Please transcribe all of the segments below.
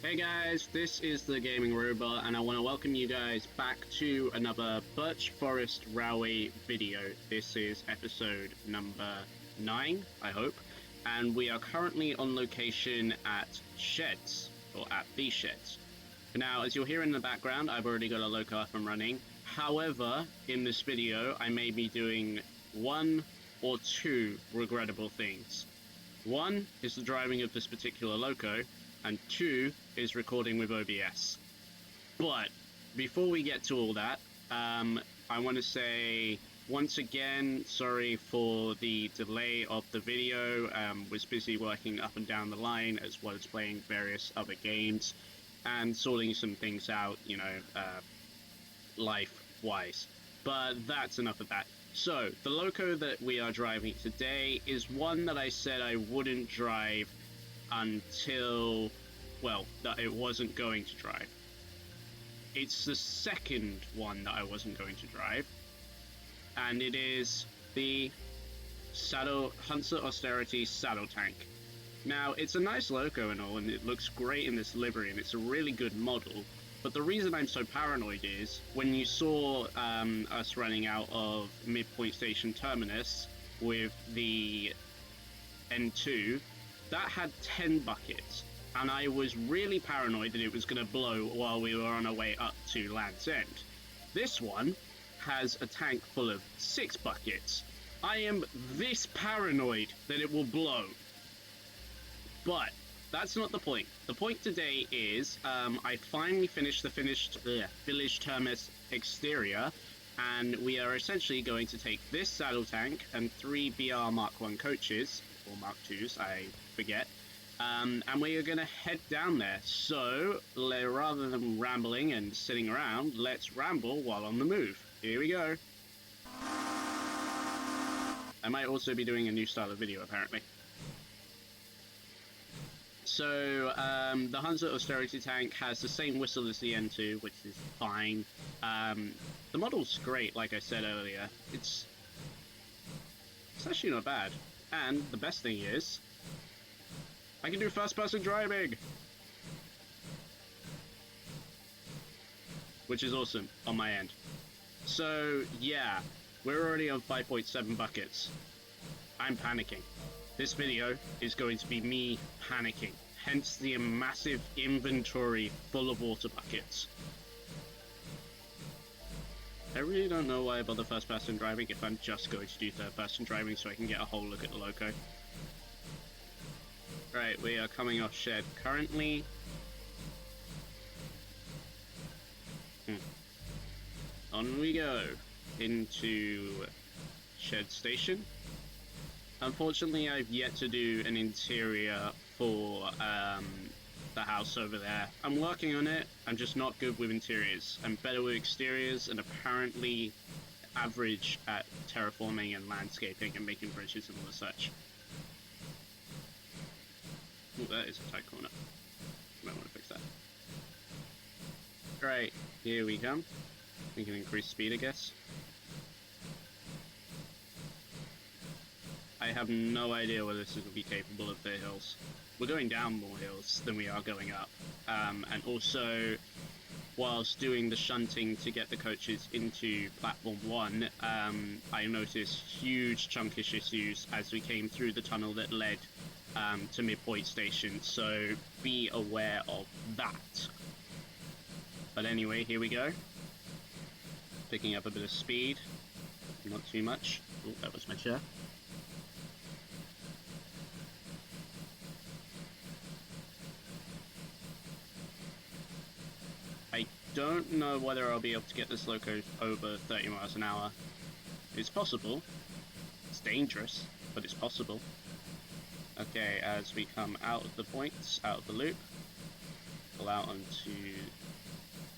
Hey guys, this is the Gaming Robot, and I want to welcome you guys back to another Birch Forest Railway video. This is episode number 9, I hope, and we are currently on location at Sheds, or at the Sheds. Now, as you'll hear in the background, I've already got a loco up and running. However, in this video, I may be doing one or two regrettable things. One is the driving of this particular loco, and 2 is recording with OBS. But before we get to all that, I want to say once again, sorry for the delay of the video. Was busy working up and down the line as well as playing various other games and sorting some things out, life-wise. But that's enough of that. So, the loco that we are driving today is one that I said I wouldn't drive until, well, that it wasn't going to drive. It's the second one that I wasn't going to drive, and it is the hunslet austerity saddle tank. Now, it's a nice loco and all, and it looks great in this livery, and it's a really good model, but the reason I'm so paranoid is, when you saw us running out of midpoint station terminus with the N2, that had 10 buckets, and I was really paranoid that it was going to blow while we were on our way up to Land's End. This one has a tank full of 6 buckets. I am this paranoid that it will blow. But that's not the point. The point today is I finally finished the village terminus exterior, and we are essentially going to take this saddle tank and 3 BR Mark 1 coaches, or Mark 2s, I forget, and we are going to head down there. So, rather than rambling and sitting around, let's ramble while on the move. Here we go. I might also be doing a new style of video, apparently. So, the hunslet austerity tank has the same whistle as the N2, which is fine. The model's great, like I said earlier. It's actually not bad. And the best thing is, I can do first-person driving! Which is awesome on my end. So, yeah, we're already on 5.7 buckets. I'm panicking. This video is going to be me panicking, hence the massive inventory full of water buckets. I really don't know why I bother first-person driving if I'm just going to do third-person driving so I can get a whole look at the loco. Right, we are coming off Shed currently. On we go into Shed Station. Unfortunately, I've yet to do an interior for the house over there. I'm working on it, I'm just not good with interiors. I'm better with exteriors, and apparently average at terraforming and landscaping and making bridges and all the such. Oh, that is a tight corner. Might want to fix that. Right, here we come. We can increase speed, I guess. I have no idea whether this is going to be capable of the hills. We're going down more hills than we are going up. And also, whilst doing the shunting to get the coaches into Platform 1, I noticed huge chunkish issues as we came through the tunnel that led to Midpoint Station, so be aware of that. But anyway, here we go. Picking up a bit of speed. Not too much. Oh, that was my chair. I don't know whether I'll be able to get this loco over 30 miles an hour. It's possible. It's dangerous, but it's possible. Okay, as we come out of the points, out of the loop, pull out onto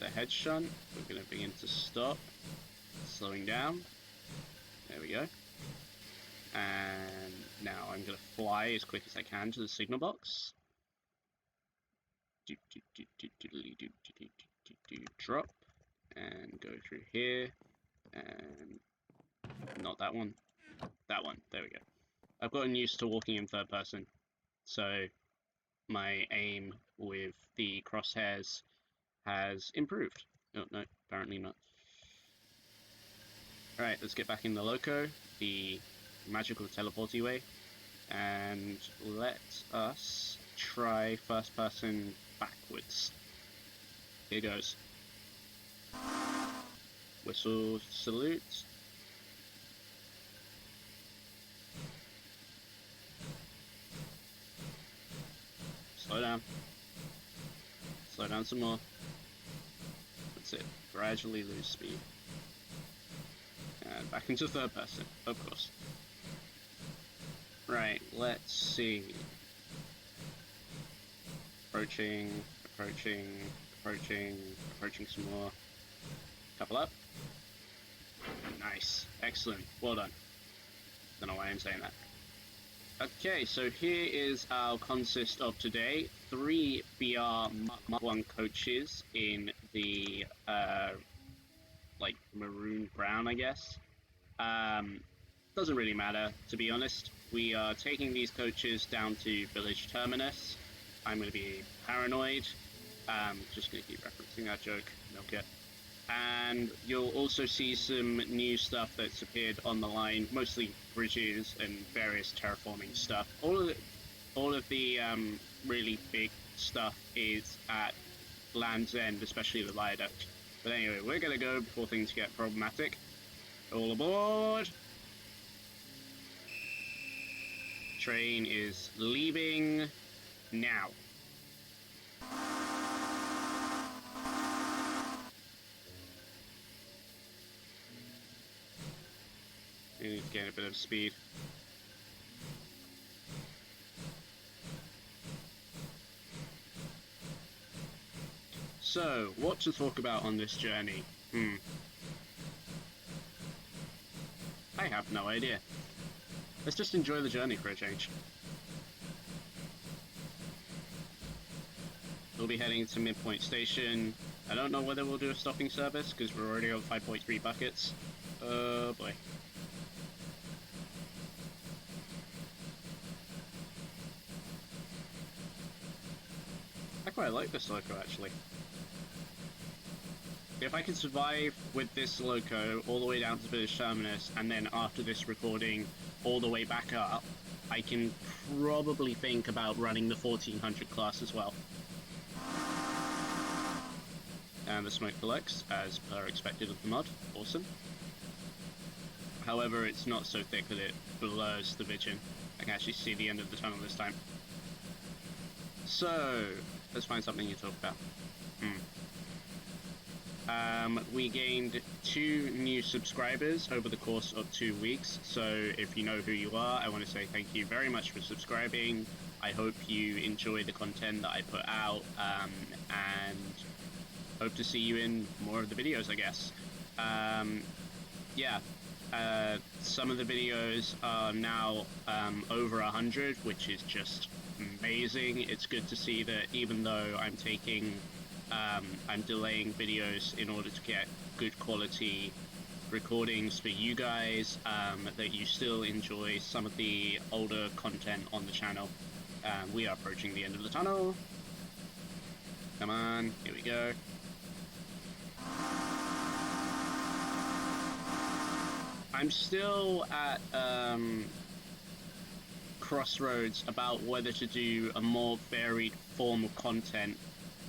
the head shunt, we're going to begin to stop, slowing down. There we go. And now I'm going to fly as quick as I can to the signal box. Drop, and go through here, and not that one, that one, there we go. I've gotten used to walking in third person, so my aim with the crosshairs has improved. Oh, no, apparently not. Alright, let's get back in the loco, the magical teleporty way, and let us try first person backwards. Here goes. Whistle salute. Slow down. Slow down some more. That's it. Gradually lose speed. And back into third person, of course. Right, let's see. Approaching, approaching, approaching, approaching some more. Couple up. Nice. Excellent. Well done. Don't know why I'm saying that. Okay, so here is our consist of today. 3 BR Mark 1 coaches in the, like, maroon brown, I guess. Doesn't really matter, to be honest. We are taking these coaches down to village terminus. I'm going to be paranoid. Just going to keep referencing that joke. Milk it. And you'll also see some new stuff that's appeared on the line, mostly bridges and various terraforming stuff. All of the really big stuff is at Land's End, especially the viaduct. But anyway, we're going to go before things get problematic. All aboard! Train is leaving now. We need to gain a bit of speed. So, what to talk about on this journey? I have no idea. Let's just enjoy the journey for a change. We'll be heading to Midpoint Station. I don't know whether we'll do a stopping service, because we're already on 5.3 buckets. Oh boy. I quite like this loco, actually. If I can survive with this loco all the way down to Village Terminus, and then after this recording all the way back up, I can probably think about running the 1400 class as well. And the smoke collects, as per expected of the mod. Awesome. However, it's not so thick that it blurs the vision. I can actually see the end of the tunnel this time. So, let's find something to talk about. We gained 2 new subscribers over the course of 2 weeks, so if you know who you are, I want to say thank you very much for subscribing. I hope you enjoy the content that I put out, and hope to see you in more of the videos, I guess. Yeah, some of the videos are now over 100, which is just amazing. It's good to see that even though I'm delaying videos in order to get good quality recordings for you guys, that you still enjoy some of the older content on the channel. We are approaching the end of the tunnel. Come on, here we go. I'm still at crossroads about whether to do a more varied form of content.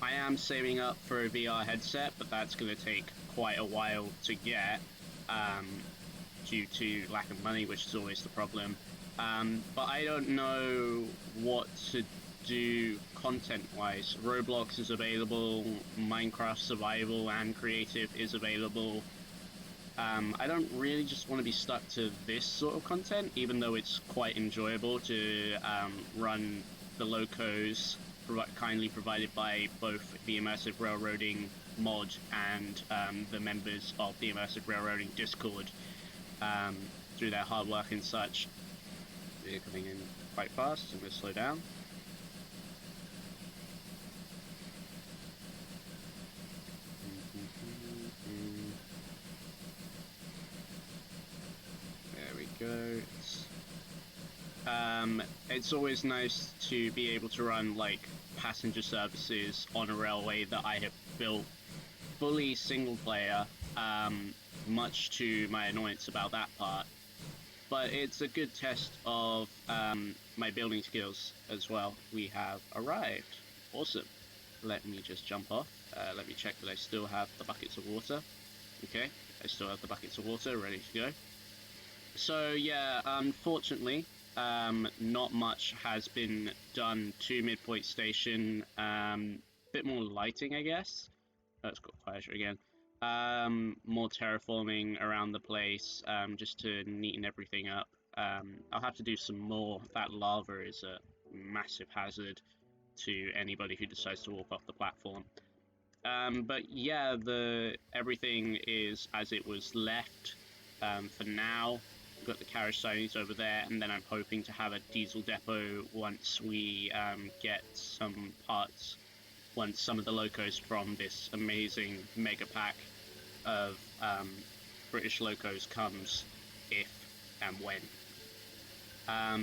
I am saving up for a VR headset, but that's going to take quite a while to get, due to lack of money, which is always the problem. But I don't know what to do content-wise. Roblox is available, Minecraft Survival and Creative is available. I don't really just want to be stuck to this sort of content, even though it's quite enjoyable to run the locos kindly provided by both the Immersive Railroading mod and the members of the Immersive Railroading Discord through their hard work and such. They're coming in quite fast, so I'm going to slow down. There we go. It's always nice to be able to run like passenger services on a railway that I have built fully single player, much to my annoyance about that part. But it's a good test of my building skills as well. We have arrived. Awesome. Let me just jump off. Let me check that I still have the buckets of water. Okay, I still have the buckets of water ready to go. So yeah, unfortunately, not much has been done to Midpoint Station. Bit more lighting, I guess. Oh, it's got fire again. More terraforming around the place, just to neaten everything up. I'll have to do some more. That lava is a massive hazard to anybody who decides to walk off the platform. But yeah, everything is as it was left for now. We've got the carriage sidings over there, and then I'm hoping to have a diesel depot once we get some parts, once some of the locos from this amazing mega pack of British locos comes, if and when.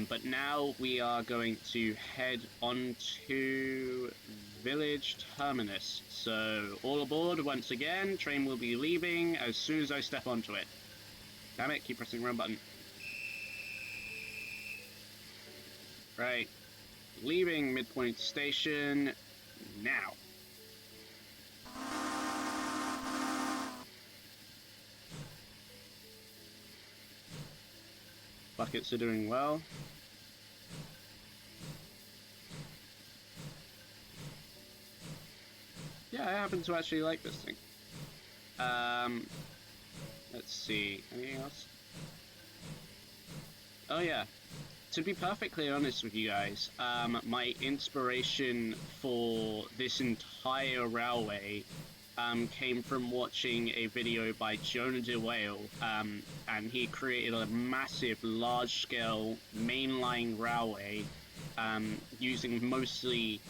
But now we are going to head on to village terminus. So all aboard once again. Train will be leaving as soon as I step onto it. Damn it, keep pressing the wrong button. Right. Leaving Midpoint Station now. Buckets are doing well. Yeah, I happen to actually like this thing. Let's see. Anything else? Oh yeah. To be perfectly honest with you guys, my inspiration for this entire railway came from watching a video by Jonah DeWale, and he created a massive, large-scale mainline railway using mostly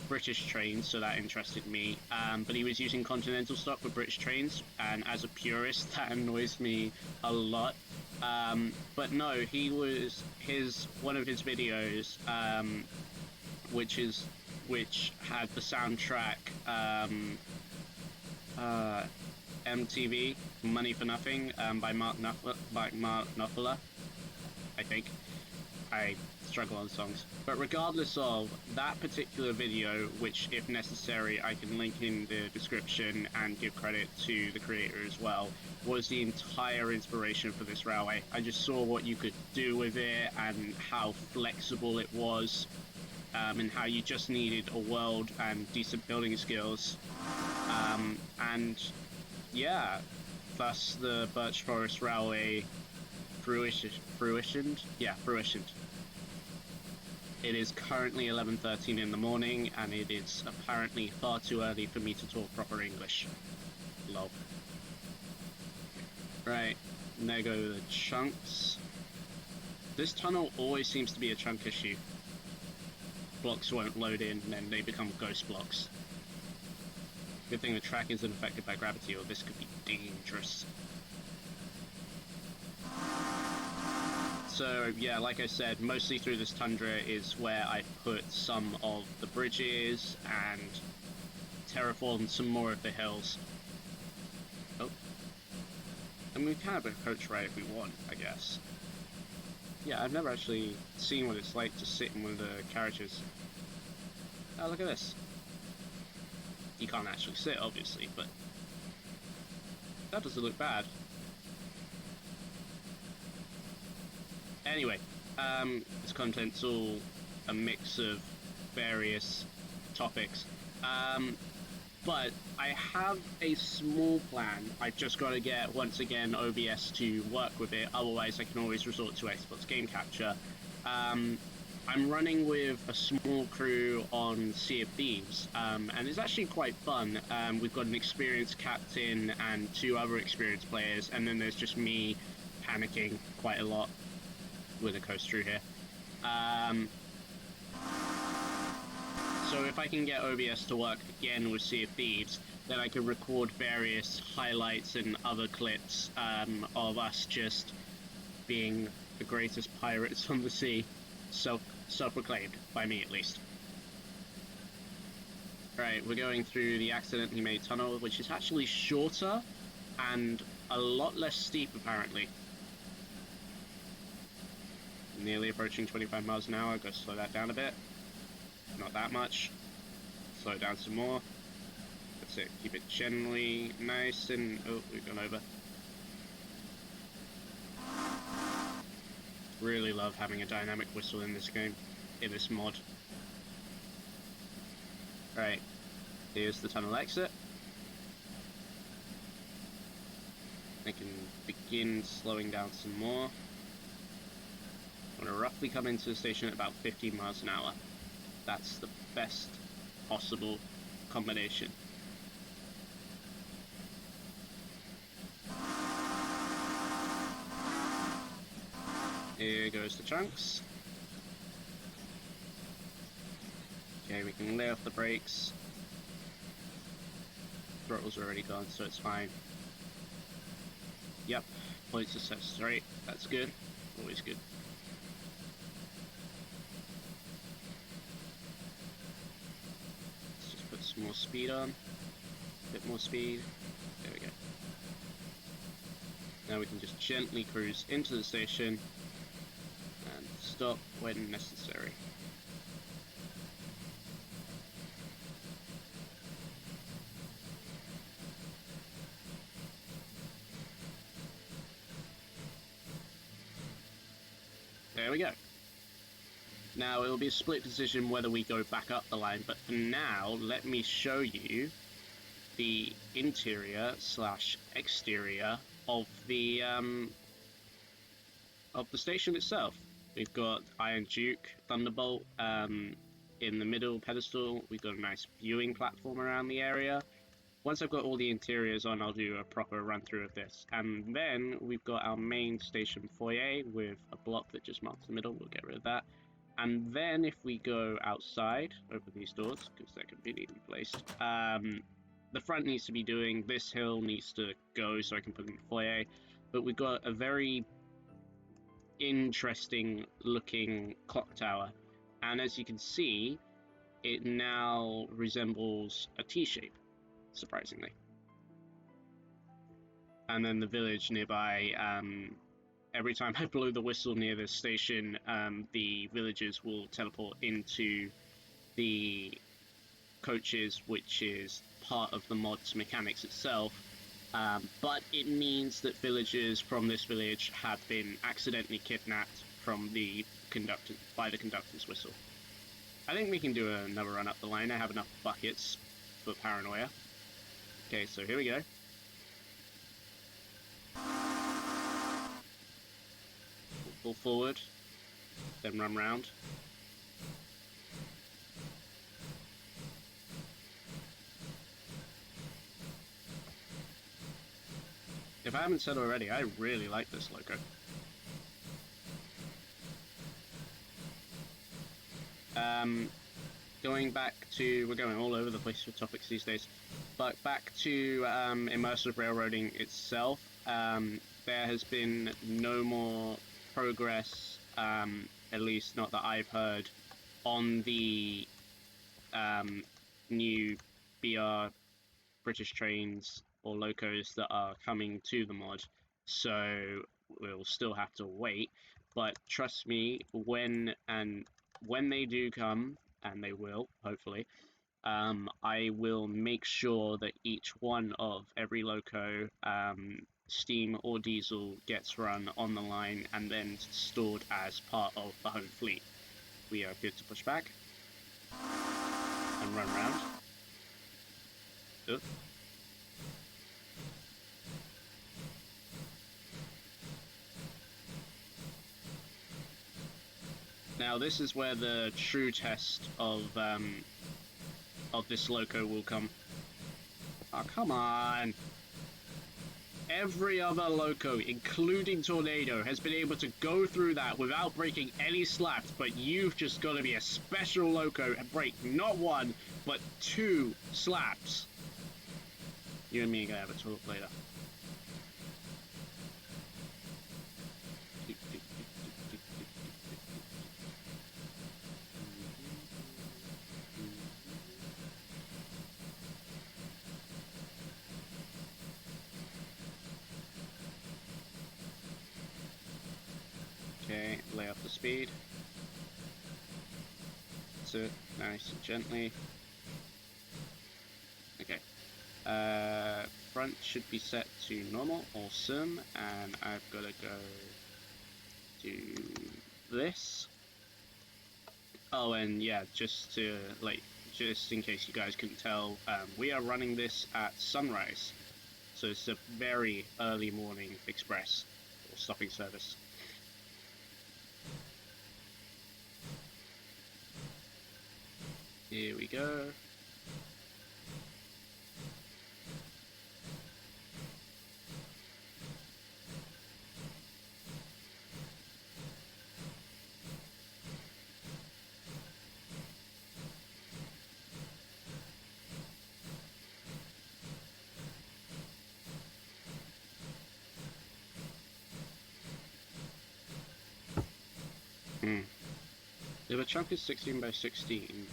British trains, so that interested me, but he was using continental stock for British trains, and as a purist that annoys me a lot. But no, one of his videos, which had the soundtrack MTV, Money for Nothing, by Mark Knopfler, I think. I struggle on songs. But regardless of that particular video, which if necessary I can link in the description and give credit to the creator as well, was the entire inspiration for this railway. I just saw what you could do with it and how flexible it was, and how you just needed a world and decent building skills. And yeah, thus the Birch Forest Railway fruitioned. Yeah, fruitioned. It is currently 11:13 in the morning, and it is apparently far too early for me to talk proper English. Lol. Right, and there go the chunks. This tunnel always seems to be a chunk issue. Blocks won't load in, and then they become ghost blocks. Good thing the track isn't affected by gravity, or this could be dangerous. So yeah, like I said, mostly through this tundra is where I put some of the bridges and terraformed some more of the hills. Oh. And we can have a coach ride if we want, I guess. Yeah, I've never actually seen what it's like to sit in one of the carriages. Oh, look at this. You can't actually sit, obviously, but that doesn't look bad. Anyway, this content's all a mix of various topics. But I have a small plan. I've just got to get, once again, OBS to work with it. Otherwise, I can always resort to Xbox Game Capture. I'm running with a small crew on Sea of Thieves, and it's actually quite fun. We've got an experienced captain and 2 other experienced players, and then there's just me panicking quite a lot. With a coast through here. So if I can get OBS to work again with Sea of Thieves, then I can record various highlights and other clips of us just being the greatest pirates on the sea. Self-proclaimed, by me at least. Right, we're going through the accidentally made tunnel, which is actually shorter and a lot less steep, apparently. Nearly approaching 25 miles an hour. I've got to slow that down a bit. Not that much. Slow it down some more. That's it. Keep it generally nice and... Oh, we've gone over. Really love having a dynamic whistle in this game, in this mod. Right, here's the tunnel exit. I can begin slowing down some more. I'm going to roughly come into the station at about 15 miles an hour. That's the best possible combination. Here goes the chunks. Okay, we can lay off the brakes. Throttle's already gone, so it's fine. Yep, points are set straight. That's good. Always good. Let's just put some more speed on. A bit more speed. There we go. Now we can just gently cruise into the station and stop when necessary. There we go. Now it will be a split decision whether we go back up the line, but for now, let me show you the interior slash exterior of the station itself. We've got Iron Duke, Thunderbolt in the middle pedestal. We've got a nice viewing platform around the area. Once I've got all the interiors on, I'll do a proper run through of this. And then we've got our main station foyer with a block that just marks the middle. We'll get rid of that. And then if we go outside, open these doors, because they're conveniently placed, the front needs to be doing, this hill needs to go so I can put in the foyer. But we've got a very interesting looking clock tower. And as you can see, it now resembles a T-shape, surprisingly. And then the village nearby, every time I blow the whistle near this station, the villagers will teleport into the coaches, which is part of the mod's mechanics itself. But it means that villagers from this village have been accidentally kidnapped from by the conductor's whistle. I think we can do another run up the line. I have enough buckets for paranoia. Okay, so here we go. Pull forward, then run round. If I haven't said already, I really like this loco. Going back to, we're going all over the place with topics these days, but back to immersive railroading itself, there has been no more progress, at least not that I've heard, on the new BR British trains or locos that are coming to the mod, so we'll still have to wait. But trust me, when they do come, and they will, hopefully, I will make sure that each one of every loco, steam or diesel, gets run on the line and then stored as part of the home fleet. We are good to push back and run around. Oops. Now this is where the true test of this loco will come. Oh, come on! Every other loco, including Tornado, has been able to go through that without breaking any slabs, but you've just got to be a special loco and break not one, but 2 slabs. You and me are going to have a talk later. speed. That's it. Nice and gently. Okay. Front should be set to normal. Awesome. And I've got to go to this. Oh, and yeah, just in case you guys couldn't tell, we are running this at sunrise. So it's a very early morning express or stopping service. Here we go. If a chunk is 16 by 16,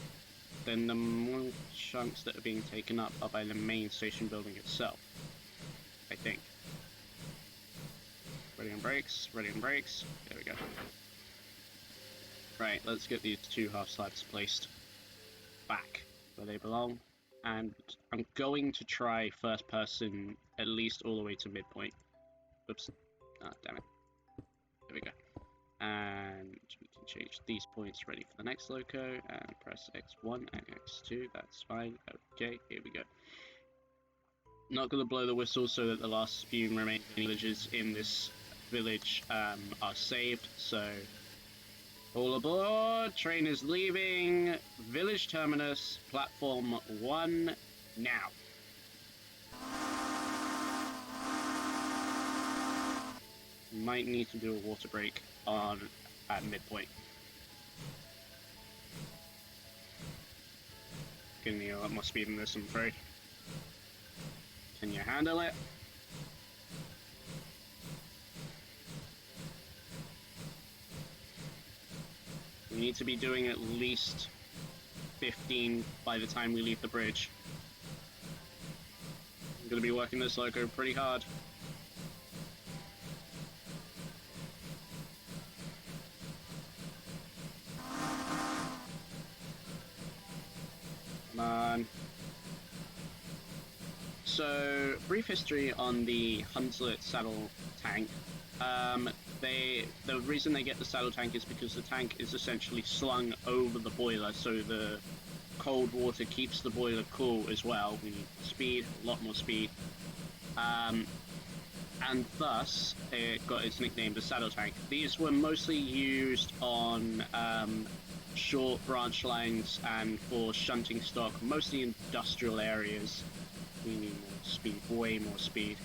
then the more chunks that are being taken up are by the main station building itself, I think. Ready on brakes, ready on brakes. There we go. Right, let's get these two half slabs placed back where they belong. And I'm going to try first person at least all the way to midpoint. Oops. Ah, damn it. There we go. And we can change these points ready for the next loco and press X1 and X2. That's fine. Okay, here we go. Not going to blow the whistle so that the last few remaining villages in this village are saved. So, all aboard! Train is leaving village terminus, platform 1 now. Might need to do a water break at midpoint. Gonna need a lot more speed than this, I'm afraid. Can you handle it? We need to be doing at least 15 by the time we leave the bridge. I'm gonna be working this loco pretty hard. Come on. So, brief history on the hunslet saddle tank. The reason they get the saddle tank is because the tank is essentially slung over the boiler, so the cold water keeps the boiler cool as well. We need speed, a lot more speed. And thus, it got its nickname, the saddle tank. These were mostly used on short branch lines and for shunting stock, mostly industrial areas. We need more speed, way more speed.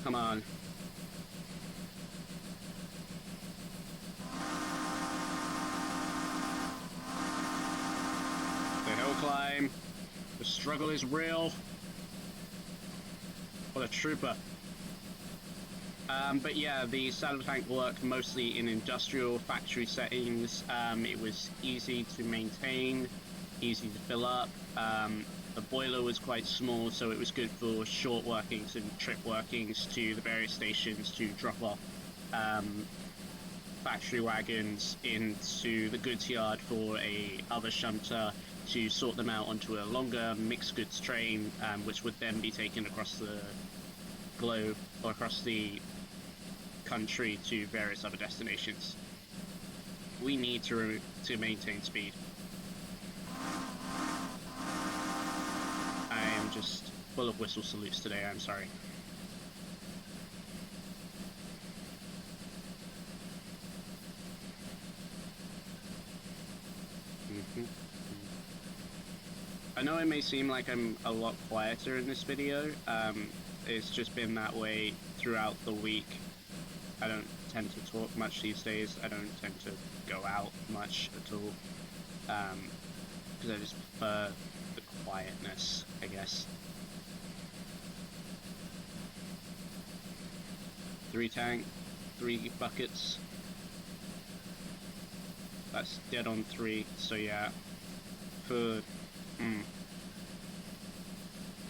Come on. The hill climb. The struggle is real. What a trooper. But yeah, the saddle tank worked mostly in industrial factory settings. It was easy to maintain, easy to fill up. The boiler was quite small, so it was good for short workings and trip workings to the various stations to drop off factory wagons into the goods yard for a other shunter to sort them out onto a longer mixed goods train, which would then be taken across the globe or across the country to various other destinations. We need to maintain speed. I am just full of whistle salutes today, I'm sorry. I know it may seem like I'm a lot quieter in this video. It's just been that way throughout the week. I don't tend to talk much these days. I don't tend to go out much at all. Because I just prefer the quietness, I guess. 3 tank, 3 buckets. That's dead on 3, so yeah.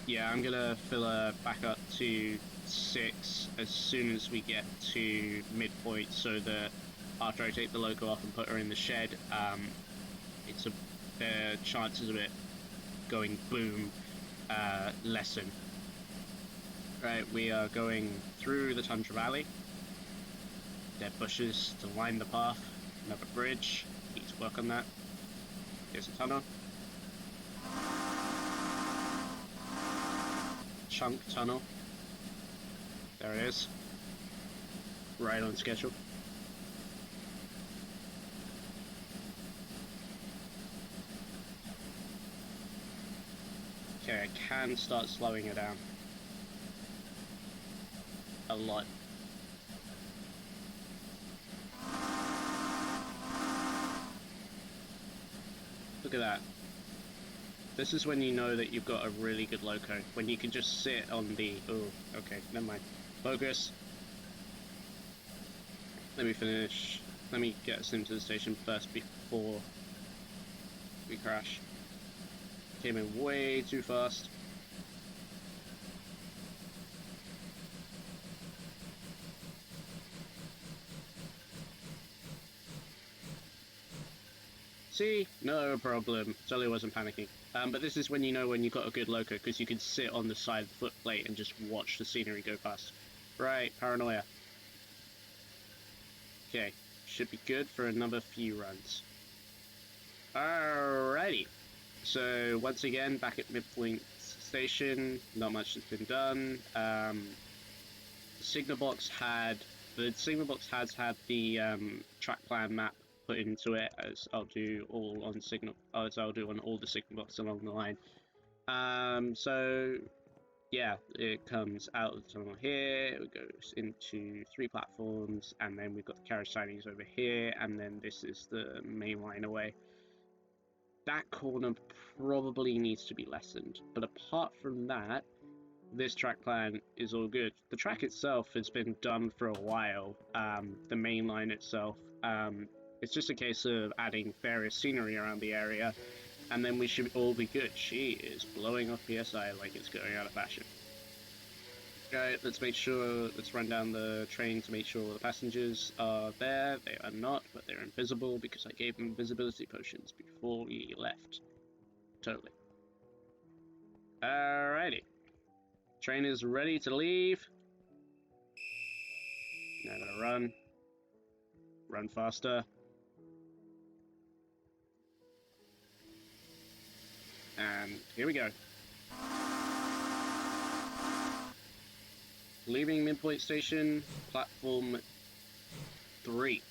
Yeah, I'm gonna fill her back up to 6 as soon as we get to midpoint, so that after I take the loco off and put her in the shed, the chances of it going boom lessen. Right, we are going through the Tundra Valley. Dead bushes to line the path. Another bridge. Need to work on that. Here's a tunnel. Chunk tunnel. There it is. Right on schedule. Okay, I can start slowing it down. A lot. Look at that. This is when you know that you've got a really good loco. When you can just sit on the... Oh, okay, never mind. Focus. Let me finish. Let me get us into the station first before we crash. Came in way too fast. See? No problem. Totally wasn't panicking. But this is when you know when you've got a good loco, because you can sit on the side of the footplate and just watch the scenery go past. Right, paranoia. Okay, should be good for another few runs. Alrighty. So, once again, back at midpoint station, not much has been done. The signal box has had the track plan map put into it, as I'll do all on signal, as I'll do on all the signal boxes along the line. So yeah, it comes out of the tunnel here, it goes into 3 platforms, and then we've got the carriage sidings over here, and then this is the main line away. That corner probably needs to be lessened, but apart from that, this track plan is all good. The track itself has been done for a while, the main line itself. It's just a case of adding various scenery around the area, and then we should all be good. She is blowing off PSI like it's going out of fashion. Alright, let's run down the train to make sure the passengers are there. They are not, but they're invisible because I gave them invisibility potions before we left. Totally. Alrighty. Train is ready to leave. Now I'm gonna run. Run faster. And here we go. Leaving midpoint station, platform 3.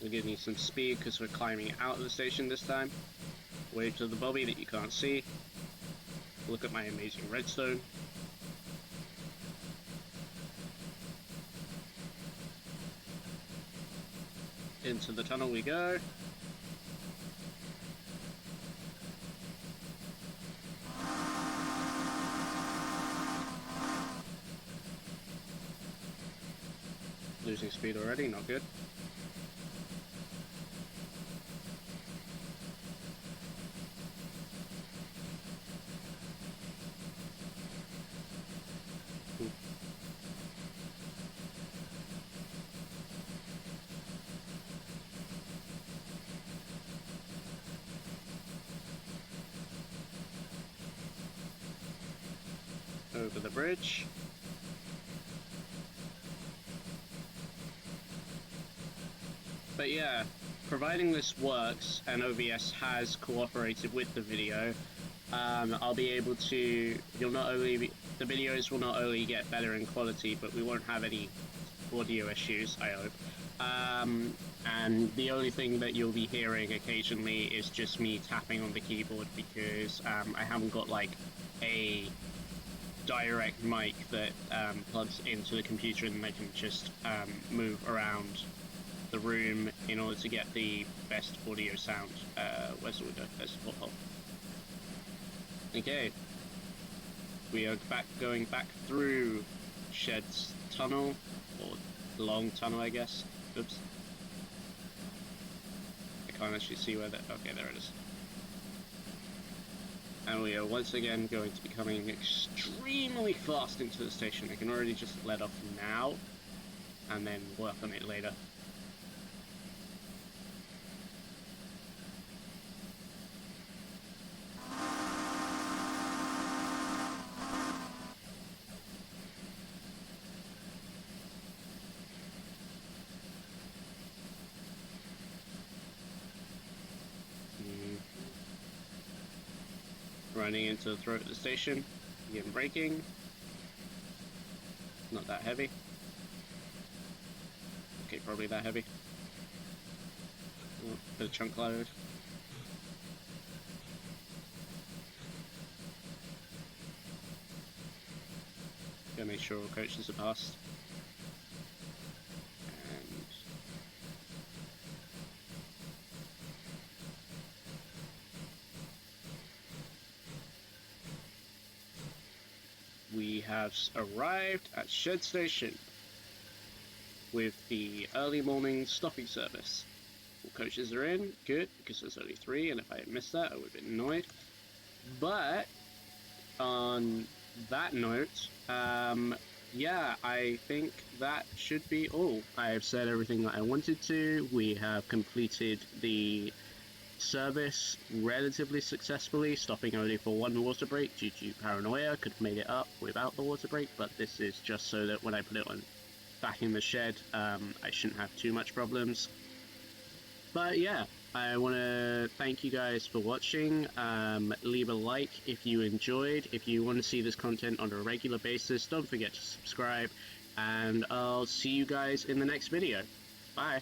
We're giving you some speed because we're climbing out of the station this time. Wave to the Bobby that you can't see. Look at my amazing redstone. Into the tunnel we go. Losing speed already, not good. Over the bridge. But yeah, providing this works and OBS has cooperated with the video, I'll be able to, the videos will not only get better in quality, but we won't have any audio issues, I hope. And the only thing that you'll be hearing occasionally is just me tapping on the keyboard, because I haven't got like a direct mic that plugs into the computer, and I can just move around the room in order to get the best audio sound. Where's the window? There's the porthole. Okay, we are going back through Shed's tunnel, or long tunnel, I guess. Oops. I can't actually see where that... Okay, there it is. And we are once again going to be coming extremely fast into the station. I can already just let off now, and then work on it later. Running into the throat of the station, begin braking. Not that heavy. Okay, probably that heavy. Oh, bit of chunk load. Gotta make sure all coaches are passed. And we have arrived at Shed Station with the early morning stopping service. All coaches are in, good, because there's only 3, and if I had missed that, I would have been annoyed. But on that note, yeah, I think that should be all. I have said everything that I wanted to. We have completed the service relatively successfully, stopping only for 1 water break due to paranoia. Could have made it up without the water break, but this is just so that when I put it on back in the shed, I shouldn't have too much problems. But yeah, I want to thank you guys for watching. Leave a like if you enjoyed. If you want to see this content on a regular basis, don't forget to subscribe, and I'll see you guys in the next video. Bye.